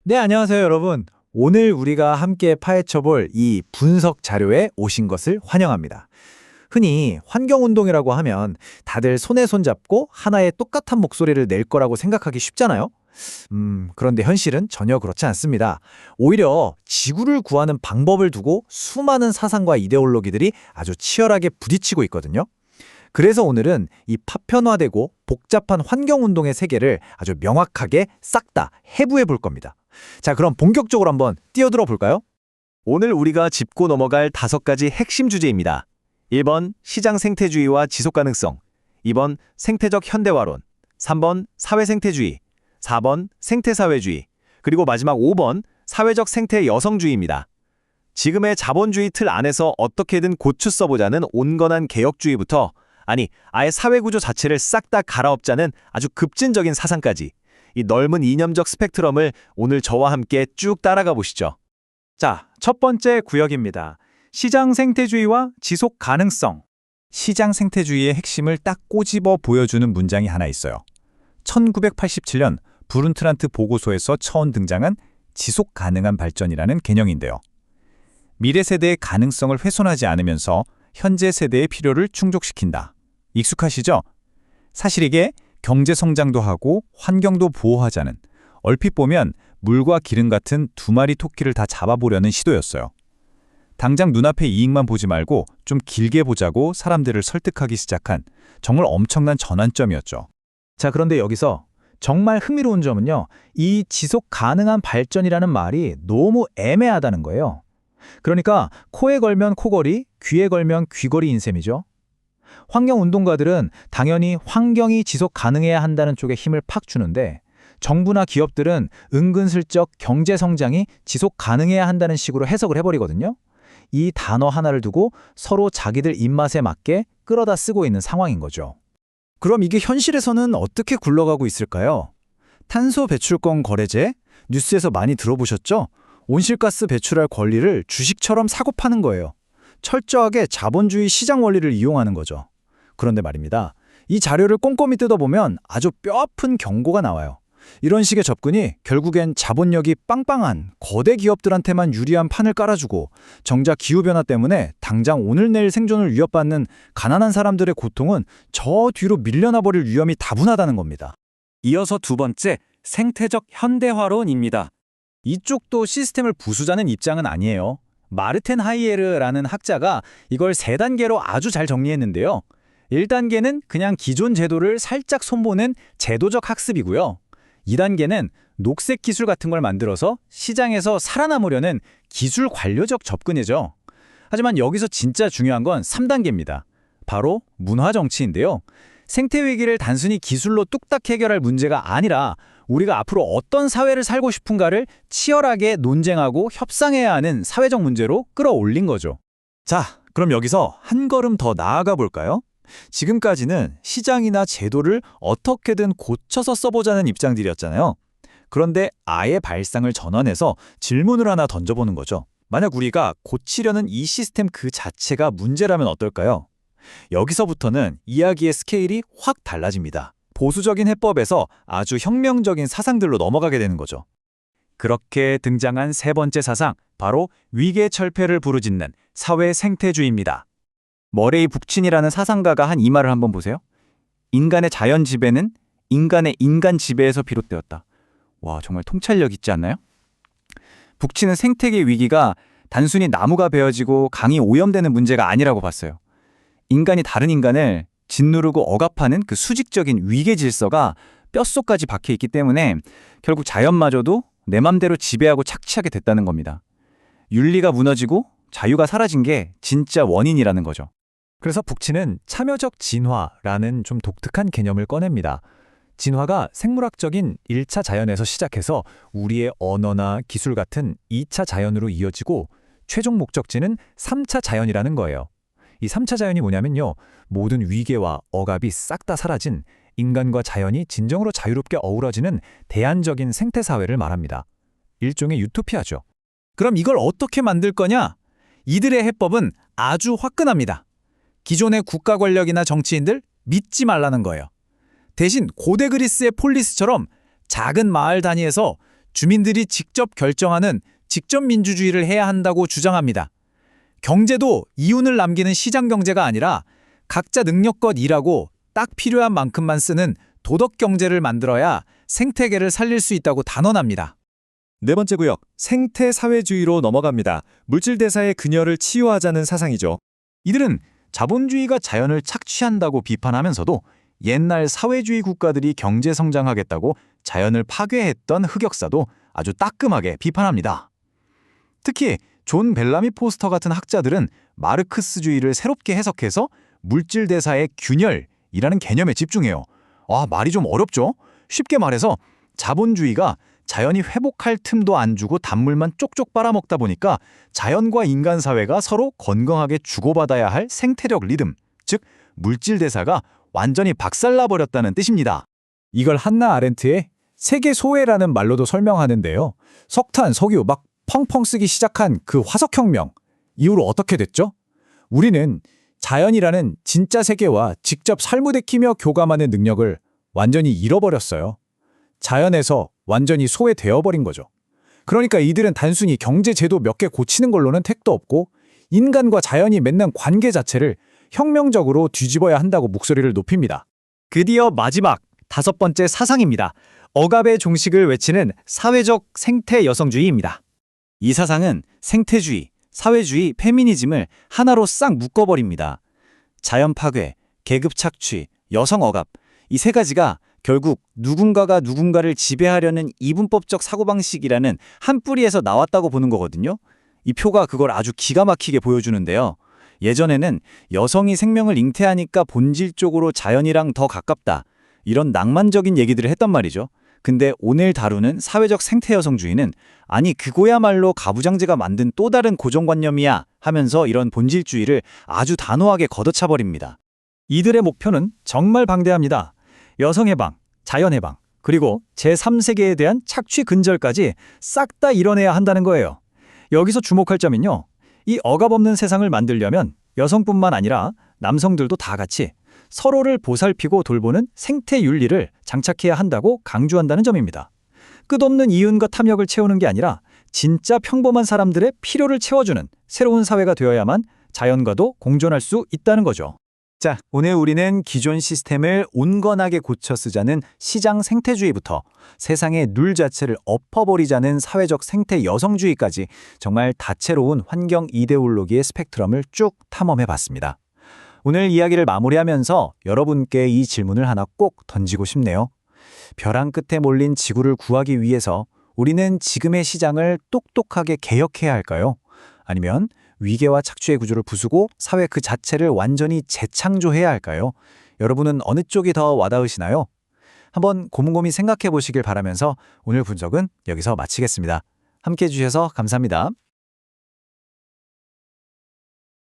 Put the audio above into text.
네, 안녕하세요, 여러분. 오늘 우리가 함께 파헤쳐볼 이 분석 자료에 오신 것을 환영합니다. 흔히 환경운동이라고 하면 다들 손에 손잡고 하나의 똑같은 목소리를 낼 거라고 생각하기 쉽잖아요? 그런데 현실은 전혀 그렇지 않습니다. 오히려 지구를 구하는 방법을 두고 수많은 사상과 이데올로기들이 아주 치열하게 부딪히고 있거든요. 그래서 오늘은 이 파편화되고 복잡한 환경운동의 세계를 아주 명확하게 싹 다 해부해 볼 겁니다. 자, 그럼 본격적으로 한번 뛰어들어 볼까요? 오늘 우리가 짚고 넘어갈 5가지 핵심 주제입니다. 1번 시장 생태주의와 지속가능성, 2번 생태적 현대화론, 3번 사회생태주의, 4번 생태사회주의, 그리고 마지막 5번 사회적 생태 여성주의입니다. 지금의 자본주의 틀 안에서 어떻게든 고추 써보자는 온건한 개혁주의부터 아예 사회구조 자체를 싹 다 갈아엎자는 아주 급진적인 사상까지 이 넓은 이념적 스펙트럼을 오늘 저와 함께 쭉 따라가 보시죠. 자, 첫 번째 구역입니다. 시장 생태주의와 지속 가능성. 시장 생태주의의 핵심을 딱 꼬집어 보여주는 문장이 하나 있어요. 1987년 브룬트란트 보고서에서 처음 등장한 지속 가능한 발전이라는 개념인데요. 미래 세대의 가능성을 훼손하지 않으면서 현재 세대의 필요를 충족시킨다. 익숙하시죠? 사실 이게 경제 성장도 하고 환경도 보호하자는, 얼핏 보면 물과 기름 같은 두 마리 토끼를 다 잡아보려는 시도였어요. 당장 눈앞의 이익만 보지 말고 좀 길게 보자고 사람들을 설득하기 시작한 정말 엄청난 전환점이었죠. 자, 그런데 여기서 정말 흥미로운 점은요, 이 지속 가능한 발전이라는 말이 너무 애매하다는 거예요. 그러니까 코에 걸면 코걸이, 귀에 걸면 귀걸이인 셈이죠. 환경운동가들은 당연히 환경이 지속 가능해야 한다는 쪽에 힘을 팍 주는데, 정부나 기업들은 은근슬쩍 경제 성장이 지속 가능해야 한다는 식으로 해석을 해버리거든요. 이 단어 하나를 두고 서로 자기들 입맛에 맞게 끌어다 쓰고 있는 상황인 거죠. 그럼 이게 현실에서는 어떻게 굴러가고 있을까요? 탄소 배출권 거래제? 뉴스에서 많이 들어보셨죠? 온실가스 배출할 권리를 주식처럼 사고 파는 거예요. 철저하게 자본주의 시장 원리를 이용하는 거죠. 그런데 말입니다. 이 자료를 꼼꼼히 뜯어보면 아주 뼈아픈 경고가 나와요. 이런 식의 접근이 결국엔 자본력이 빵빵한 거대 기업들한테만 유리한 판을 깔아주고, 정작 기후변화 때문에 당장 오늘 내일 생존을 위협받는 가난한 사람들의 고통은 저 뒤로 밀려나 버릴 위험이 다분하다는 겁니다. 이어서 두 번째, 생태적 현대화론입니다. 이쪽도 시스템을 부수자는 입장은 아니에요. 마르텐 하이에르라는 학자가 이걸 3단계로 아주 잘 정리했는데요. 1단계는 그냥 기존 제도를 살짝 손보는 제도적 학습이고요. 2단계는 녹색 기술 같은 걸 만들어서 시장에서 살아남으려는 기술 관료적 접근이죠. 하지만 여기서 진짜 중요한 건 3단계입니다. 바로 문화 정치인데요. 생태 위기를 단순히 기술로 뚝딱 해결할 문제가 아니라 우리가 앞으로 어떤 사회를 살고 싶은가를 치열하게 논쟁하고 협상해야 하는 사회적 문제로 끌어올린 거죠. 자, 그럼 여기서 한 걸음 더 나아가 볼까요? 지금까지는 시장이나 제도를 어떻게든 고쳐서 써보자는 입장들이었잖아요. 그런데 아예 발상을 전환해서 질문을 하나 던져보는 거죠. 만약 우리가 고치려는 이 시스템 그 자체가 문제라면 어떨까요? 여기서부터는 이야기의 스케일이 확 달라집니다. 보수적인 해법에서 아주 혁명적인 사상들로 넘어가게 되는 거죠. 그렇게 등장한 세 번째 사상, 바로 위계철폐를 부르짖는 사회 생태주의입니다. 머레이 북친이라는 사상가가 한 이 말을 한번 보세요. 인간의 자연 지배는 인간의 인간 지배에서 비롯되었다. 와, 정말 통찰력 있지 않나요? 북친은 생태계 위기가 단순히 나무가 베어지고 강이 오염되는 문제가 아니라고 봤어요. 인간이 다른 인간을 짓누르고 억압하는 그 수직적인 위계 질서가 뼛속까지 박혀 있기 때문에 결국 자연마저도 내 맘대로 지배하고 착취하게 됐다는 겁니다. 윤리가 무너지고 자유가 사라진 게 진짜 원인이라는 거죠. 그래서 북친은 참여적 진화라는 좀 독특한 개념을 꺼냅니다. 진화가 생물학적인 1차 자연에서 시작해서 우리의 언어나 기술 같은 2차 자연으로 이어지고, 최종 목적지는 3차 자연이라는 거예요. 이 3차 자연이 뭐냐면요, 모든 위계와 억압이 싹 다 사라진, 인간과 자연이 진정으로 자유롭게 어우러지는 대안적인 생태사회를 말합니다. 일종의 유토피아죠. 그럼 이걸 어떻게 만들 거냐? 이들의 해법은 아주 화끈합니다. 기존의 국가 권력이나 정치인들 믿지 말라는 거예요. 대신 고대 그리스의 폴리스처럼 작은 마을 단위에서 주민들이 직접 결정하는 직접 민주주의를 해야 한다고 주장합니다. 경제도 이윤을 남기는 시장 경제가 아니라 각자 능력껏 일하고 딱 필요한 만큼만 쓰는 도덕 경제를 만들어야 생태계를 살릴 수 있다고 단언합니다. 네 번째 구역, 생태사회주의로 넘어갑니다. 물질대사의 근열을 치유하자는 사상이죠. 이들은 자본주의가 자연을 착취한다고 비판하면서도 옛날 사회주의 국가들이 경제 성장하겠다고 자연을 파괴했던 흑역사도 아주 따끔하게 비판합니다. 특히 존 벨라미 포스터 같은 학자들은 마르크스주의를 새롭게 해석해서 물질대사의 균열이라는 개념에 집중해요. 말이 좀 어렵죠? 쉽게 말해서 자본주의가 자연이 회복할 틈도 안 주고 단물만 쪽쪽 빨아먹다 보니까 자연과 인간 사회가 서로 건강하게 주고받아야 할 생태력 리듬, 즉 물질대사가 완전히 박살나버렸다는 뜻입니다. 이걸 한나 아렌트의 세계 소외라는 말로도 설명하는데요. 석탄, 석유 막 펑펑 쓰기 시작한 그 화석혁명 이후로 어떻게 됐죠? 우리는 자연이라는 진짜 세계와 직접 살무대끼며 교감하는 능력을 완전히 잃어버렸어요. 자연에서 완전히 소외되어버린 거죠. 그러니까 이들은 단순히 경제제도 몇 개 고치는 걸로는 택도 없고 인간과 자연이 맺는 관계 자체를 혁명적으로 뒤집어야 한다고 목소리를 높입니다. 드디어 마지막 5번째 사상입니다. 억압의 종식을 외치는 사회적 생태 여성주의입니다. 이 사상은 생태주의, 사회주의, 페미니즘을 하나로 싹 묶어버립니다. 자연 파괴, 계급 착취, 여성 억압, 이 세 가지가 결국 누군가가 누군가를 지배하려는 이분법적 사고방식이라는 한 뿌리에서 나왔다고 보는 거거든요. 이 표가 그걸 아주 기가 막히게 보여주는데요. 예전에는 여성이 생명을 잉태하니까 본질적으로 자연이랑 더 가깝다. 이런 낭만적인 얘기들을 했단 말이죠. 근데 오늘 다루는 사회적 생태여성주의는 아니 그거야말로 가부장제가 만든 또 다른 고정관념이야 하면서 이런 본질주의를 아주 단호하게 걷어차버립니다. 이들의 목표는 정말 방대합니다. 여성해방, 자연해방, 그리고 제3세계에 대한 착취 근절까지 싹 다 이뤄내야 한다는 거예요. 여기서 주목할 점은요. 이 억압 없는 세상을 만들려면 여성뿐만 아니라 남성들도 다 같이 서로를 보살피고 돌보는 생태윤리를 장착해야 한다고 강조한다는 점입니다. 끝없는 이윤과 탐욕을 채우는 게 아니라 진짜 평범한 사람들의 필요를 채워주는 새로운 사회가 되어야만 자연과도 공존할 수 있다는 거죠. 자, 오늘 우리는 기존 시스템을 온건하게 고쳐 쓰자는 시장 생태주의부터 세상의 룰 자체를 엎어버리자는 사회적 생태 여성주의까지 정말 다채로운 환경 이데올로기의 스펙트럼을 쭉 탐험해봤습니다. 오늘 이야기를 마무리하면서 여러분께 이 질문을 하나 꼭 던지고 싶네요. 벼랑 끝에 몰린 지구를 구하기 위해서 우리는 지금의 시장을 똑똑하게 개혁해야 할까요? 아니면 위계와 착취의 구조를 부수고 사회 그 자체를 완전히 재창조해야 할까요? 여러분은 어느 쪽이 더 와닿으시나요? 한번 고민고민 생각해 보시길 바라면서 오늘 분석은 여기서 마치겠습니다. 함께해 주셔서 감사합니다.